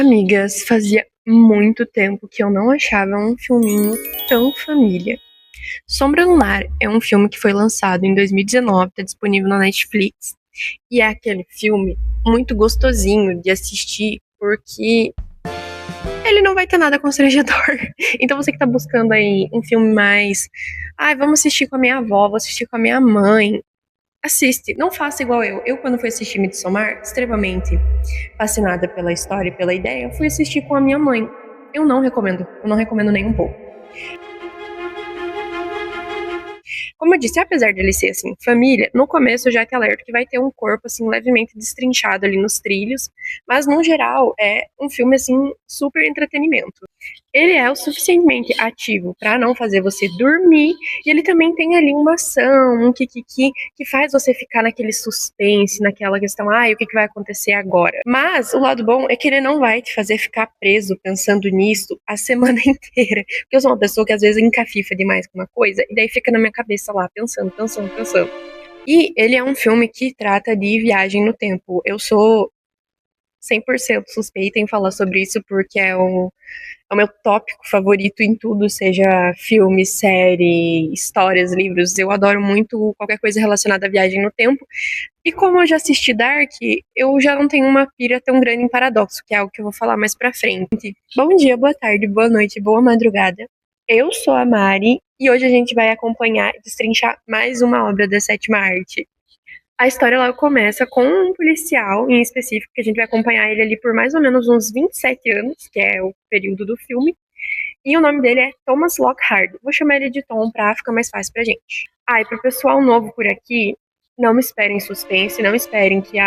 Amigas, fazia muito tempo que eu não achava um filminho tão família. Sombra no Lar é um filme que foi lançado em 2019, tá disponível na Netflix, e é aquele filme muito gostosinho de assistir, porque ele não vai ter nada constrangedor. Então você que tá buscando aí um filme mais, vamos assistir com a minha avó, vou assistir com a minha mãe, assiste. Não faça igual eu. Eu, quando fui assistir Midsommar, extremamente fascinada pela história e pela ideia, eu fui assistir com a minha mãe. Eu não recomendo nem um pouco. Como eu disse, apesar de ele ser assim, família, no começo eu já te alerto que vai ter um corpo assim levemente destrinchado ali nos trilhos, mas no geral é um filme assim super entretenimento. Ele é o suficientemente ativo para não fazer você dormir, e ele também tem ali uma ação, um kikiki, que faz você ficar naquele suspense, naquela questão, o que vai acontecer agora? Mas o lado bom é que ele não vai te fazer ficar preso pensando nisso a semana inteira. Porque eu sou uma pessoa que às vezes encafifa demais com uma coisa, e daí fica na minha cabeça lá, pensando, pensando, pensando. E ele é um filme que trata de viagem no tempo. Eu sou 100% suspeita em falar sobre isso, porque é o meu tópico favorito em tudo, seja filme, série, histórias, livros. Eu adoro muito qualquer coisa relacionada à viagem no tempo. E como eu já assisti Dark, eu já não tenho uma pira tão grande em paradoxo, que é algo que eu vou falar mais pra frente. Bom dia, boa tarde, boa noite, boa madrugada. Eu sou a Mari e hoje a gente vai acompanhar e destrinchar mais uma obra da sétima arte. A história ela começa com um policial em específico, que a gente vai acompanhar ele ali por mais ou menos uns 27 anos, que é o período do filme. E o nome dele é Thomas Lockhart. Vou chamar ele de Tom pra ficar mais fácil pra gente. E pro pessoal novo por aqui, não me esperem suspense, não esperem que,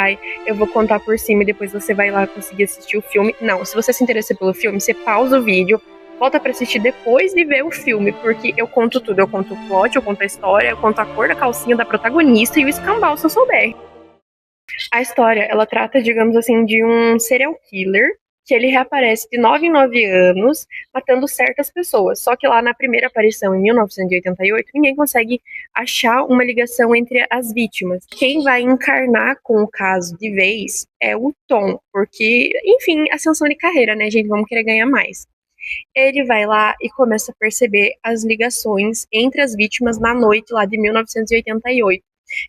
eu vou contar por cima e depois você vai lá conseguir assistir o filme. Não, se você se interessa pelo filme, você pausa o vídeo, volta pra assistir depois de ver o filme, porque eu conto tudo. Eu conto o plot, eu conto a história, eu conto a cor da calcinha da protagonista e o escambau, se eu souber. A história, ela trata, digamos assim, de um serial killer que ele reaparece de 9 em 9 anos, matando certas pessoas. Só que lá na primeira aparição, em 1988, ninguém consegue achar uma ligação entre as vítimas. Quem vai encarnar com o caso de vez é o Tom, porque, enfim, ascensão de carreira, né, gente? Vamos querer ganhar mais. Ele vai lá e começa a perceber as ligações entre as vítimas na noite lá de 1988,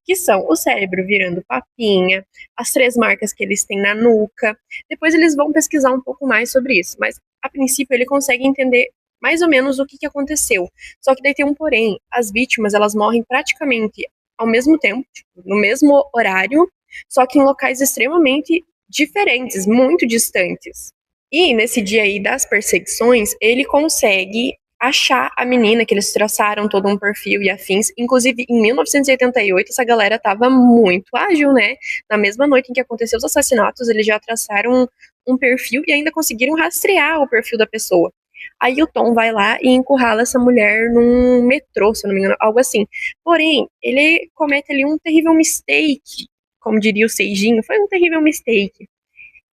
que são o cérebro virando papinha, as 3 marcas que eles têm na nuca. Depois eles vão pesquisar um pouco mais sobre isso, mas a princípio ele consegue entender mais ou menos o que aconteceu. Só que daí tem um porém, as vítimas elas morrem praticamente ao mesmo tempo, tipo, no mesmo horário, só que em locais extremamente diferentes, muito distantes. E nesse dia aí das perseguições, ele consegue achar a menina, que eles traçaram todo um perfil e afins. Inclusive, em 1988, essa galera tava muito ágil, né? Na mesma noite em que aconteceu os assassinatos, eles já traçaram um perfil e ainda conseguiram rastrear o perfil da pessoa. Aí o Tom vai lá e encurrala essa mulher num metrô, se eu não me engano, algo assim. Porém, ele comete ali um terrível mistake, como diria o Seijinho, foi um terrível mistake.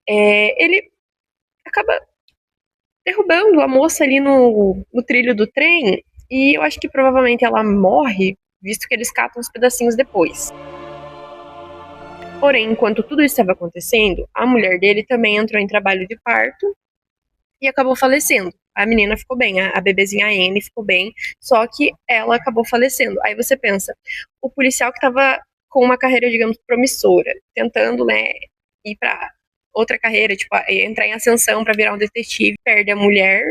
Ele acaba derrubando a moça ali no trilho do trem, e eu acho que provavelmente ela morre, visto que eles catam os pedacinhos depois. Porém, enquanto tudo isso estava acontecendo, a mulher dele também entrou em trabalho de parto e acabou falecendo. A menina ficou bem, a bebezinha Anne ficou bem, só que ela acabou falecendo. Aí você pensa, o policial que estava com uma carreira, digamos, promissora, tentando, né, ir para outra carreira, tipo, entrar em ascensão para virar um detetive, perde a mulher,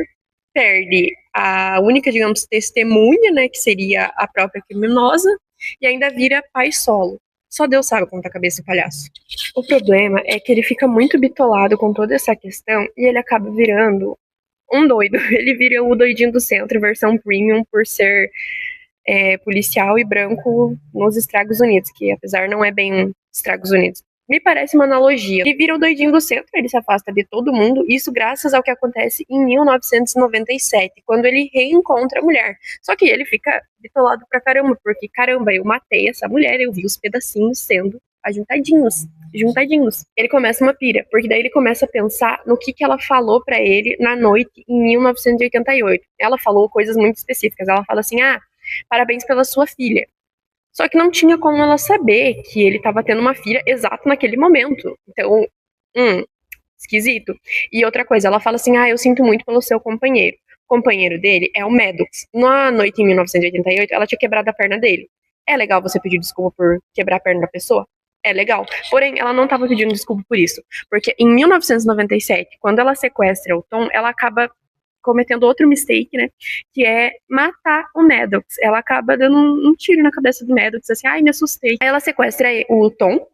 perde a única, digamos, testemunha, né, que seria a própria criminosa, e ainda vira pai solo. Só Deus sabe como tá a cabeça do palhaço. O problema é que ele fica muito bitolado com toda essa questão e ele acaba virando um doido. Ele vira o doidinho do centro, versão premium, por ser policial e branco nos Estados Unidos, que apesar não é bem Estados Unidos. Me parece uma analogia. Ele vira o doidinho do centro, ele se afasta de todo mundo, isso graças ao que acontece em 1997, quando ele reencontra a mulher. Só que ele fica bitolado pra caramba, porque caramba, eu matei essa mulher, eu vi os pedacinhos sendo juntadinhos. Ele começa uma pira, porque daí ele começa a pensar no que ela falou pra ele na noite em 1988. Ela falou coisas muito específicas. Ela fala assim: parabéns pela sua filha. Só que não tinha como ela saber que ele estava tendo uma filha exato naquele momento. Então, Esquisito. E outra coisa, ela fala assim, eu sinto muito pelo seu companheiro. O companheiro dele é o Maddox. Na noite em 1988, ela tinha quebrado a perna dele. É legal você pedir desculpa por quebrar a perna da pessoa? É legal. Porém, ela não estava pedindo desculpa por isso. Porque em 1997, quando ela sequestra o Tom, ela acaba cometendo outro mistake, né? Que é matar o Maddox. Ela acaba dando um tiro na cabeça do Maddox, assim, me assustei. Aí ela sequestra o Tom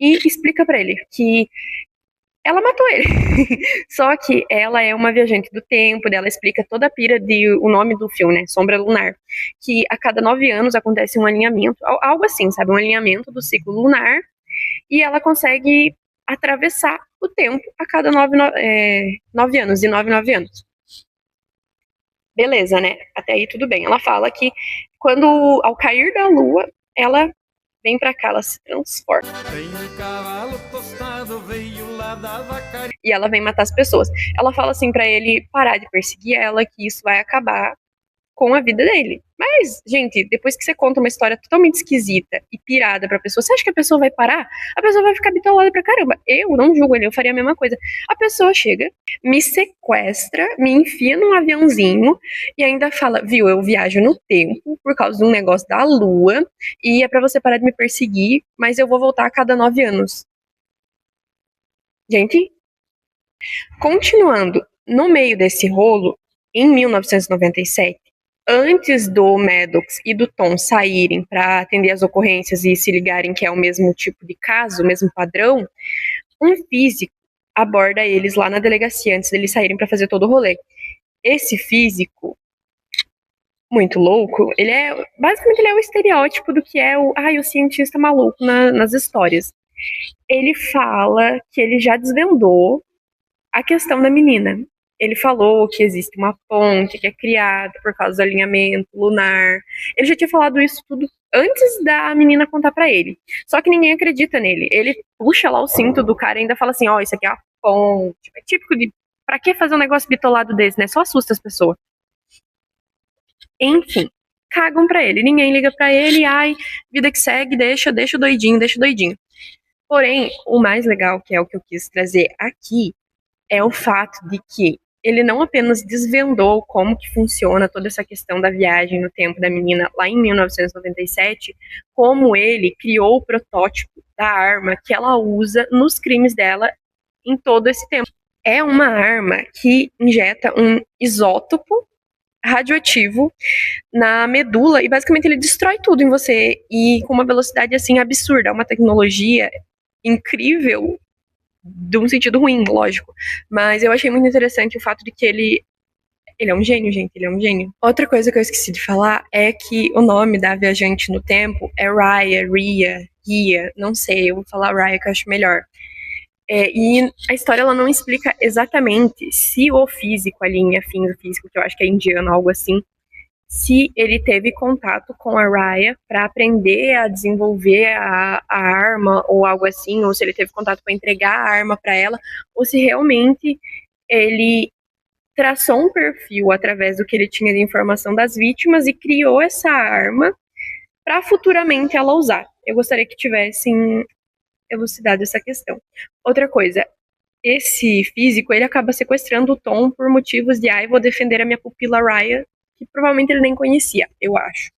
e explica pra ele que ela matou ele. Só que ela é uma viajante do tempo, ela explica toda a pira de o nome do filme, né? Sombra Lunar. Que a cada 9 anos acontece um alinhamento, algo assim, sabe? Um alinhamento do ciclo lunar. E ela consegue atravessar o tempo a cada 9 anos, de 9 em 9 anos. Beleza, né? Até aí tudo bem. Ela fala que quando, ao cair da lua, ela vem pra cá, ela se transforma. E ela vem matar as pessoas. Ela fala assim pra ele parar de perseguir ela, que isso vai acabar com a vida dele. Mas, gente, depois que você conta uma história totalmente esquisita e pirada pra pessoa, você acha que a pessoa vai parar? A pessoa vai ficar bitolada pra caramba. Eu não julgo ele, eu faria a mesma coisa. A pessoa chega, me sequestra, me enfia num aviãozinho e ainda fala, viu, eu viajo no tempo por causa de um negócio da lua e é pra você parar de me perseguir, mas eu vou voltar a cada 9 anos. Gente, continuando, no meio desse rolo, em 1997, antes do Maddox e do Tom saírem para atender as ocorrências e se ligarem que é o mesmo tipo de caso, o mesmo padrão, um físico aborda eles lá na delegacia antes deles saírem para fazer todo o rolê. Esse físico, muito louco, basicamente ele é o estereótipo do que é o cientista maluco nas histórias. Ele fala que ele já desvendou a questão da menina. Ele falou que existe uma ponte que é criada por causa do alinhamento lunar. Ele já tinha falado isso tudo antes da menina contar pra ele. Só que ninguém acredita nele. Ele puxa lá o cinto do cara e ainda fala assim, isso aqui é a ponte. É típico de, pra que fazer um negócio bitolado desse, né? Só assusta as pessoas. Enfim, cagam pra ele. Ninguém liga pra ele, vida que segue, deixa o doidinho, deixa o doidinho. Porém, o mais legal, que é o que eu quis trazer aqui, é o fato de que ele não apenas desvendou como que funciona toda essa questão da viagem no tempo da menina lá em 1997, como ele criou o protótipo da arma que ela usa nos crimes dela em todo esse tempo. É uma arma que injeta um isótopo radioativo na medula e basicamente ele destrói tudo em você e com uma velocidade assim absurda, é uma tecnologia incrível de um sentido ruim, lógico. Mas eu achei muito interessante o fato de que ele é um gênio, gente, ele é um gênio. Outra coisa que eu esqueci de falar é que o nome da viajante no tempo é Raya, Ria, não sei, eu vou falar Raya que eu acho melhor. E a história ela não explica exatamente se o físico ali em Afins, o físico que eu acho que é indiano, algo assim, se ele teve contato com a Raya para aprender a desenvolver a arma ou algo assim, ou se ele teve contato para entregar a arma para ela, ou se realmente ele traçou um perfil através do que ele tinha de informação das vítimas e criou essa arma para futuramente ela usar. Eu gostaria que tivessem elucidado essa questão. Outra coisa, esse físico, ele acaba sequestrando o Tom por motivos de, vou defender a minha pupila Raya, que provavelmente ele nem conhecia, eu acho.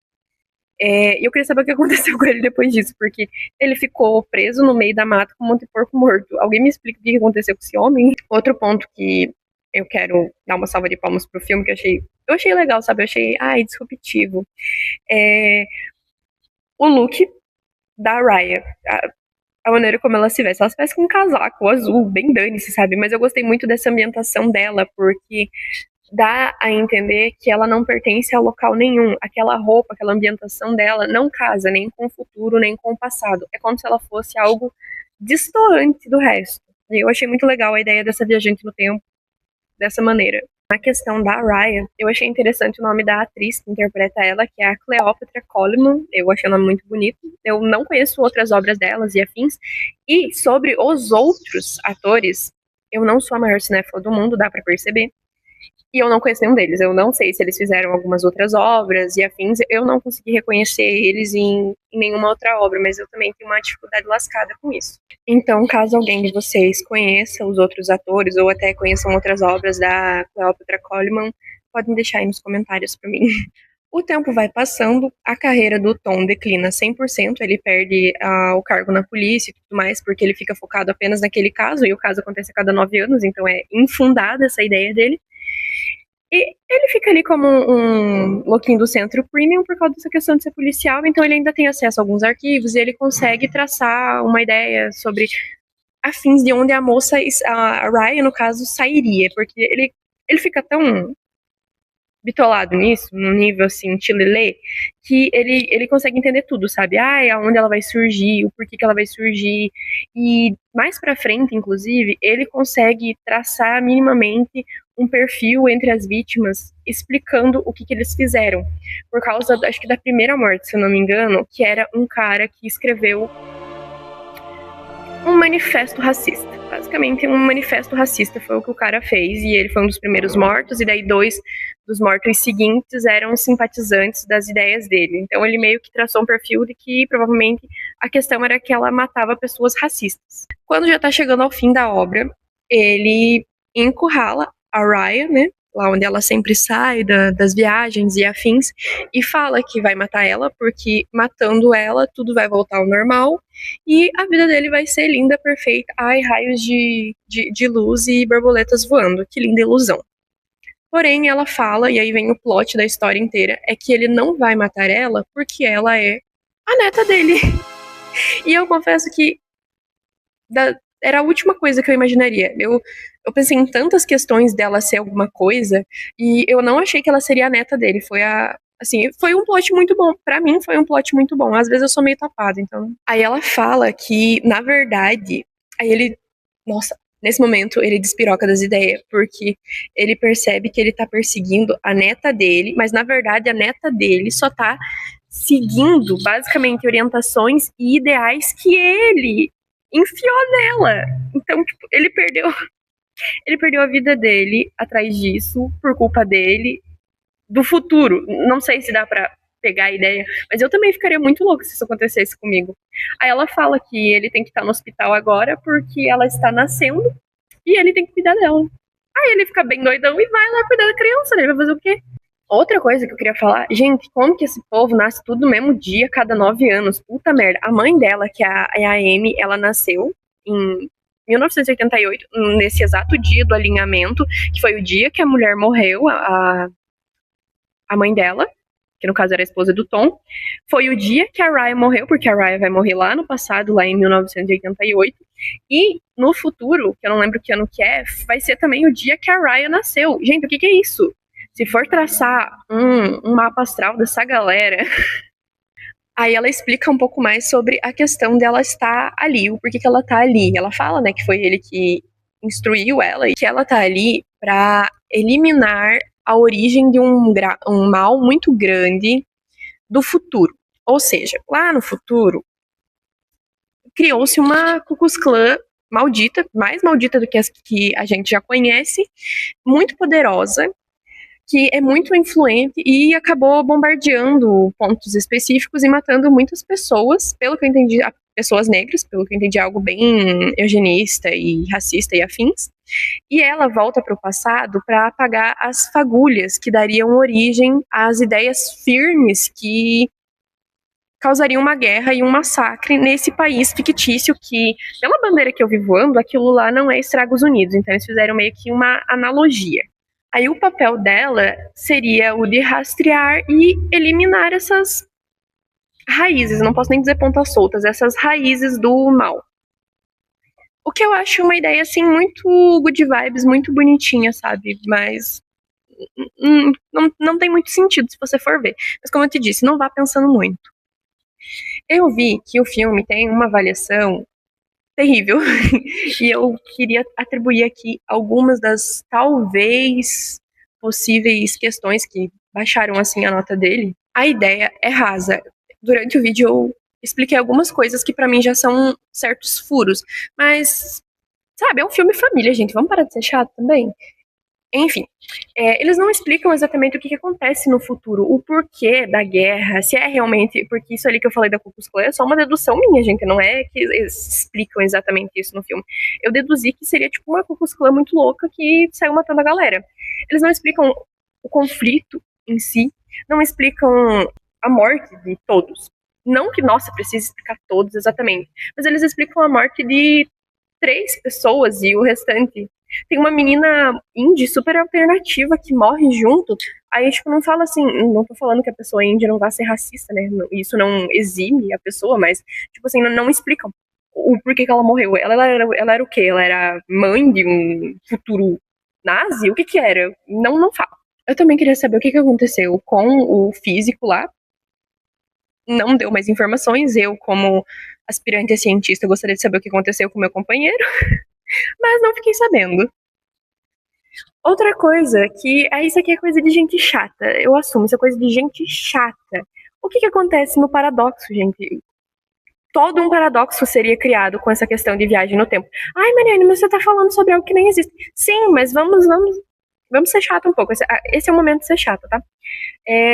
E eu queria saber o que aconteceu com ele depois disso, porque ele ficou preso no meio da mata com um monte de porco morto. Alguém me explica o que aconteceu com esse homem? Outro ponto que eu quero dar uma salva de palmas pro filme, que eu achei legal, sabe? Eu achei, disruptivo. O look da Raya, a maneira como ela se veste. Ela se veste com um casaco azul, bem dane-se, sabe? Mas eu gostei muito dessa ambientação dela, porque dá a entender que ela não pertence a local nenhum. Aquela roupa, aquela ambientação dela não casa nem com o futuro, nem com o passado. É como se ela fosse algo distoante do resto. E eu achei muito legal a ideia dessa viajante no tempo dessa maneira. Na questão da Raya, eu achei interessante o nome da atriz que interpreta ela, que é a Cleópatra Coleman. Eu achei o nome muito bonito. Eu não conheço outras obras delas e afins. E sobre os outros atores, eu não sou a maior cinéfila do mundo, dá pra perceber. E eu não conheço nenhum deles. Eu não sei se eles fizeram algumas outras obras e afins. Eu não consegui reconhecer eles em nenhuma outra obra, mas eu também tenho uma dificuldade lascada com isso. Então, caso alguém de vocês conheça os outros atores ou até conheçam outras obras da Cleopatra Coleman, podem deixar aí nos comentários para mim. O tempo vai passando, a carreira do Tom declina 100%, ele perde o cargo na polícia e tudo mais, porque ele fica focado apenas naquele caso, e o caso acontece a cada 9 anos, então é infundada essa ideia dele. E ele fica ali como um louquinho do centro premium por causa dessa questão de ser policial, então ele ainda tem acesso a alguns arquivos e ele consegue traçar uma ideia sobre afins de onde a moça, a Ryan, no caso, sairia, porque ele fica tão bitolado nisso, num nível assim, tilelê, que ele consegue entender tudo, sabe? Aonde ela vai surgir, o porquê que ela vai surgir. E mais pra frente, inclusive, ele consegue traçar minimamente um perfil entre as vítimas, explicando o que eles fizeram. Por causa, acho que da primeira morte, se eu não me engano, que era um cara que escreveu um manifesto racista. Basicamente, um manifesto racista foi o que o cara fez, e ele foi um dos primeiros mortos, e daí 2 dos mortos seguintes eram simpatizantes das ideias dele. Então ele meio que traçou um perfil de que provavelmente a questão era que ela matava pessoas racistas. Quando já tá chegando ao fim da obra, ele encurrala a Ryan, né, lá onde ela sempre sai das viagens e afins, e fala que vai matar ela, porque matando ela tudo vai voltar ao normal, e a vida dele vai ser linda, perfeita. Ai, raios de luz e borboletas voando, que linda ilusão. Porém, ela fala, e aí vem o plot da história inteira, é que ele não vai matar ela porque ela é a neta dele. E eu confesso que era a última coisa que eu imaginaria. Eu pensei em tantas questões dela ser alguma coisa, e eu não achei que ela seria a neta dele. Foi um plot muito bom. Pra mim, foi um plot muito bom. Às vezes eu sou meio tapada, então. Aí ela fala que, na verdade, aí ele. Nossa, nesse momento ele despiroca das ideias, porque ele percebe que ele tá perseguindo a neta dele, mas na verdade a neta dele só tá seguindo, basicamente, orientações e ideais que ele enfiou nela. Então, tipo, ele perdeu a vida dele atrás disso, por culpa dele, do futuro. Não sei se dá pra pegar a ideia, mas eu também ficaria muito louca se isso acontecesse comigo. Aí ela fala que ele tem que estar no hospital agora porque ela está nascendo e ele tem que cuidar dela. Aí ele fica bem doidão e vai lá cuidar da criança, né? Ele vai fazer o quê? Outra coisa que eu queria falar, gente, como que esse povo nasce tudo no mesmo dia, cada 9 anos? Puta merda. A mãe dela, que é a Amy, ela nasceu em 1988, nesse exato dia do alinhamento, que foi o dia que a mulher morreu, a mãe dela, que no caso era a esposa do Tom. Foi o dia que a Ryan morreu, porque a Ryan vai morrer lá no passado, lá em 1988. E no futuro, que eu não lembro que ano que é, vai ser também o dia que a Ryan nasceu. Gente, o que é isso? Se for traçar um mapa astral dessa galera, aí ela explica um pouco mais sobre a questão dela estar ali, o porquê que ela tá ali. Ela fala, né, que foi ele que instruiu ela e que ela tá ali pra eliminar a origem de um mal muito grande do futuro. Ou seja, lá no futuro, criou-se uma Ku Klux Klan maldita, mais maldita do que as que a gente já conhece, muito poderosa, que é muito influente e acabou bombardeando pontos específicos e matando muitas pessoas, pelo que eu entendi, pessoas negras, pelo que eu entendi, algo bem eugenista e racista e afins. E ela volta para o passado para apagar as fagulhas que dariam origem às ideias firmes que causariam uma guerra e um massacre nesse país fictício que, pela bandeira que eu vi voando, aquilo lá não é Estados Unidos, então eles fizeram meio que uma analogia. Aí o papel dela seria o de rastrear e eliminar essas raízes, não posso nem dizer pontas soltas, essas raízes do mal. O que eu acho uma ideia, assim, muito good vibes, muito bonitinha, sabe? Mas não tem muito sentido se você for ver. Mas como eu te disse, não vá pensando muito. Eu vi que o filme tem uma avaliação terrível e eu queria atribuir aqui algumas das talvez possíveis questões que baixaram assim a nota dele. A ideia é rasa. Durante o vídeo eu expliquei algumas coisas que pra mim já são certos furos, mas sabe, é um filme família, gente, vamos parar de ser chato também. Enfim, eles não explicam exatamente o que acontece no futuro, o porquê da guerra, se é realmente. Porque isso ali que eu falei da Ku Klux Klan é só uma dedução minha, gente. Não é que eles explicam exatamente isso no filme. Eu deduzi que seria tipo uma Ku Klux Klan muito louca que saiu matando a galera. Eles não explicam o conflito em si, não explicam a morte de todos. Não que, nossa, precise explicar todos exatamente, mas eles explicam a morte de 3 pessoas e o restante. Tem uma menina indie super alternativa que morre junto. Aí, tipo, não fala assim, não tô falando que a pessoa indie não vai ser racista, né? Isso não exime a pessoa, mas, tipo assim, não explicam o porquê que ela morreu. Ela era o quê? Ela era mãe de um futuro nazi? O que que era? Não fala. Eu também queria saber o que que aconteceu com o físico lá. Não deu mais informações. Eu, como aspirante a cientista, gostaria de saber o que aconteceu com o meu companheiro, mas não fiquei sabendo. Outra coisa que. Isso aqui é coisa de gente chata. Eu assumo, isso é coisa de gente chata. O que que acontece no paradoxo, gente? Todo um paradoxo seria criado com essa questão de viagem no tempo. Ai, Mariane, mas você tá falando sobre algo que nem existe. Sim, mas vamos ser chato um pouco. Esse é o momento de ser chato, tá?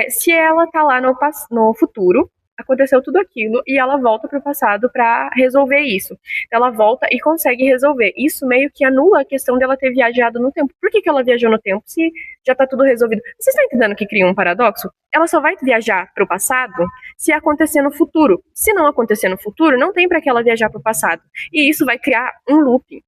Se ela tá lá no futuro, aconteceu tudo aquilo e ela volta pro passado pra resolver isso. Ela volta e consegue resolver. Isso meio que anula a questão dela ter viajado no tempo. Por que que ela viajou no tempo se já tá tudo resolvido? Vocês estão entendendo que cria um paradoxo? Ela só vai viajar pro passado se acontecer no futuro. Se não acontecer no futuro, não tem pra que ela viajar pro passado. E isso vai criar um looping.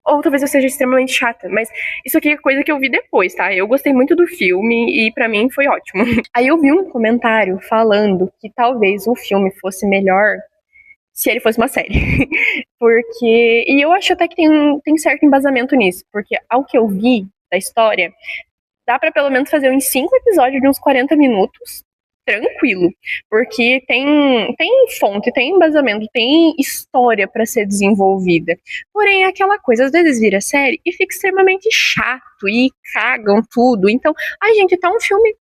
Ou talvez eu seja extremamente chata, mas isso aqui é coisa que eu vi depois, tá? Eu gostei muito do filme e pra mim foi ótimo. Aí eu vi um comentário falando que talvez o filme fosse melhor se ele fosse uma série. Porque. E eu acho até que tem certo embasamento nisso, porque ao que eu vi da história, dá pra pelo menos fazer uns 5 episódios de uns 40 minutos. Tranquilo, porque tem fonte, tem embasamento, tem história pra ser desenvolvida. Porém, é aquela coisa, às vezes vira série e fica extremamente chato e cagam tudo. Então, ai, gente, tá um filme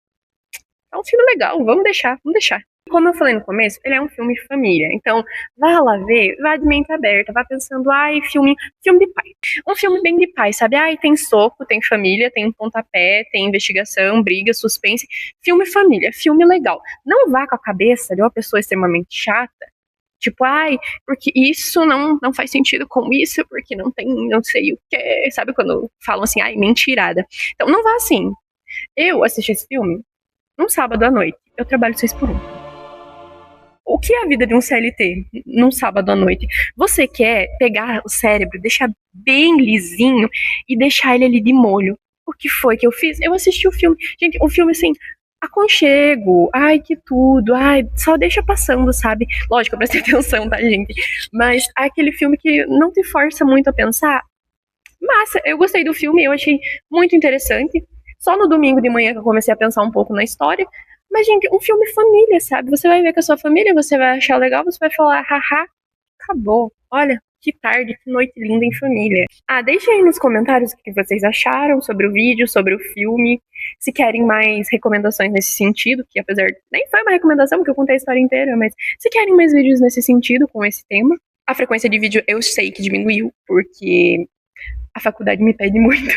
legal, vamos deixar. Como eu falei no começo, ele é um filme de família. Então, vá lá ver, vá de mente aberta, vá pensando, ai, filme de pai. Um filme bem de pai, sabe? Ai, tem soco, tem família, tem pontapé, tem investigação, briga, suspense. Filme família, filme legal. Não vá com a cabeça de uma pessoa extremamente chata. Tipo, ai, porque isso não faz sentido com isso, porque não tem, não sei o que. Sabe quando falam assim, ai, mentirada. Então, não vá assim. Eu assisti esse filme num sábado à noite. Eu trabalho 6 por 1. O que é a vida de um CLT num sábado à noite? Você quer pegar o cérebro, deixar bem lisinho e deixar ele ali de molho. O que foi que eu fiz? Eu assisti o filme. Gente, um filme assim, aconchego, ai que tudo, ai, só deixa passando, sabe? Lógico, eu prestei atenção, tá, gente? Mas é aquele filme que não te força muito a pensar. Massa, eu gostei do filme, eu achei muito interessante. Só no domingo de manhã que eu comecei a pensar um pouco na história. Mas, gente, um filme família, sabe? Você vai ver com a sua família, você vai achar legal, você vai falar, haha, acabou. Olha, que tarde, que noite linda em família. Deixa aí nos comentários o que vocês acharam sobre o vídeo, sobre o filme. Se querem mais recomendações nesse sentido, que apesar de nem foi uma recomendação, porque eu contei a história inteira, mas se querem mais vídeos nesse sentido, com esse tema. A frequência de vídeo eu sei que diminuiu, porque a faculdade me pede muito.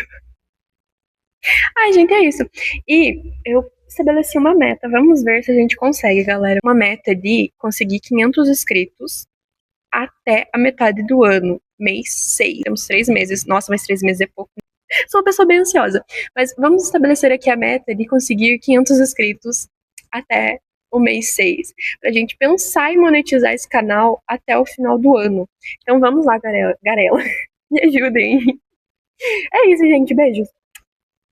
Ai, gente, é isso. E eu estabeleci uma meta. Vamos ver se a gente consegue, galera. Uma meta de conseguir 500 inscritos até a metade do ano. Mês 6. Temos 3 meses. Nossa, mas 3 meses é pouco. Sou uma pessoa bem ansiosa. Mas vamos estabelecer aqui a meta de conseguir 500 inscritos até o mês 6. Pra gente pensar em monetizar esse canal até o final do ano. Então vamos lá, Garela. Me ajudem. É isso, gente. Beijos.